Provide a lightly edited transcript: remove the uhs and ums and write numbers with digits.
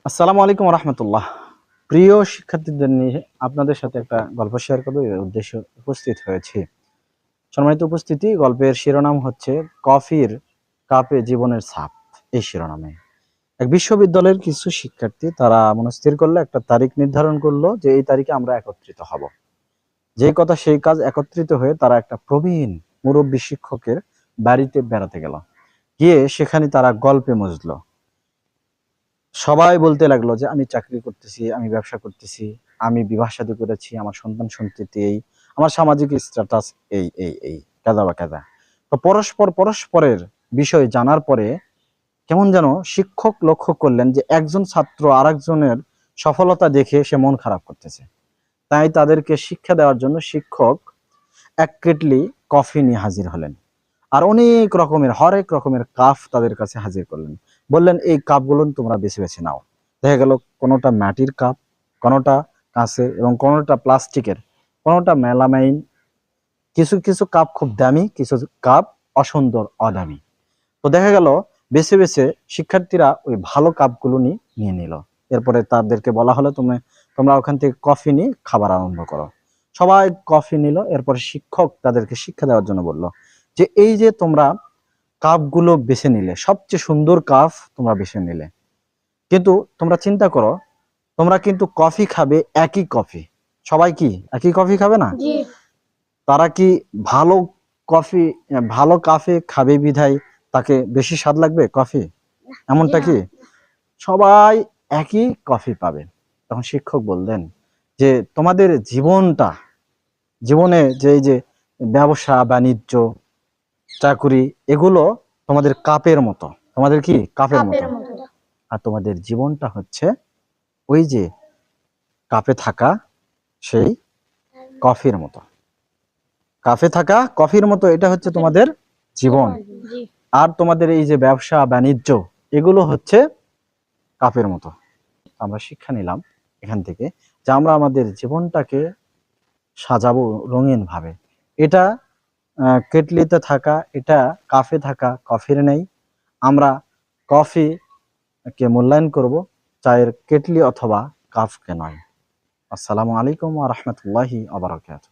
আসসালামু আলাইকুম রহমতুল্লাহ। প্রিয় শিক্ষার্থীদের নিয়ে আপনাদের সাথে একটা গল্প শেয়ার করবো, এই উদ্দেশ্য উপস্থিত হয়েছি। সম্মানিত উপস্থিতি, গল্পের শিরোনাম হচ্ছে কফির কাপে জীবনের ছাপ। এই শিরোনামে এক বিশ্ববিদ্যালয়ের কিছু শিক্ষার্থী তারা মনস্থির করলো, একটা তারিখ নির্ধারণ করলো যে এই তারিখে আমরা একত্রিত হব। যেই কথা সেই কাজ, একত্রিত হয়ে তারা একটা প্রবীণ মুরব্বী শিক্ষকের বাড়িতে বেড়াতে গেল। গিয়ে সেখানে তারা গল্পে মজলো। সবাই বলতে লাগলো যে আমি চাকরি করতেছি, আমি ব্যবসা করতেছি, আমি বিবাহ শাদী করেছি, আমার সন্তান সন্ততি এই, আমার সামাজিক স্ট্যাটাস এই এই এই কাদা বা কাদা। তো পরস্পরের বিষয় জানার পরে কেমন যেন শিক্ষক লক্ষ্য করলেন যে একজন ছাত্র আরেকজনের সফলতা দেখে সে মন খারাপ করতেছে। তাই তাদেরকে শিক্ষা দেওয়ার জন্য শিক্ষক এক কেটলি কফি নিয়ে হাজির হলেন। আর অনেক রকমের, হরেক রকমের কাপ তাদের কাছে হাজির করলেন। বললেন এই কাপগুলো তোমরা বেছে বেছে নাও। দেখা গেল কোনোটা মাটির কাপ, কোনোটা কাঁচের, এবং কোনোটা প্লাস্টিকের, কোনোটা মেলামাইন। কিছু কিছু কাপ খুব দামি, কিছু কাপ অসুন্দর, অদামি। তো দেখা গেল বেছে বেছে শিক্ষার্থীরা ওই ভালো কাপগুলো নিয়ে নিল। এরপরে তাদেরকে বলা হলো তোমরা তোমরা ওখান থেকে কফি নিয়ে খাবার আরম্ভ করো। সবাই কফি নিল। এরপরে শিক্ষক তাদেরকে শিক্ষা দেওয়ার জন্য বলল যে এই যে তোমরা কাপগুলো বেছে নিলে, সবচেয়ে সুন্দর কাপ তোমরা বেছে নিলে, কিন্তু তোমরা চিন্তা করো, তোমরা কিন্তু কফি খাবে একই কফি। সবাই কি একই কফি খাবে না? জি। তারা কি ভালো কফি, ভালো কাফে খাবে বিধায় তাকে বেশি স্বাদ লাগবে কফি? এমনটা না। কি? সবাই একই কফি পাবে। তখন শিক্ষক বললেন যে তোমাদের জীবনে যে এই যে ব্যবসা বাণিজ্য, চাকুরি, এগুলো তোমাদের কাপের মতো। তোমাদের কি কাপের মতো। কাপের মতো। আর তোমাদের জীবনটা হচ্ছে ওই যে কাপে থাকা সেই কফির মতো। কাফে থাকা কফির মতো, এটা হচ্ছে তোমাদের জীবন। জি। আর তোমাদের এই যে ব্যবসা বাণিজ্য, এগুলো হচ্ছে কাপের মতো। আমরা শিক্ষা নিলাম এখান থেকে যে আমরা আমাদের জীবনটাকে সাজাবো রঙিন ভাবে। এটা কেটলিতে থাকা, এটা কাফে থাকা কফির নেই। আমরা কফি কে মূল্যায়ন করব, চায়ের কেটলি অথবা কাফকে নয়। আসসালামু আলাইকুম ওয়া রাহমাতুল্লাহি ওয়া বারাকাতুহু।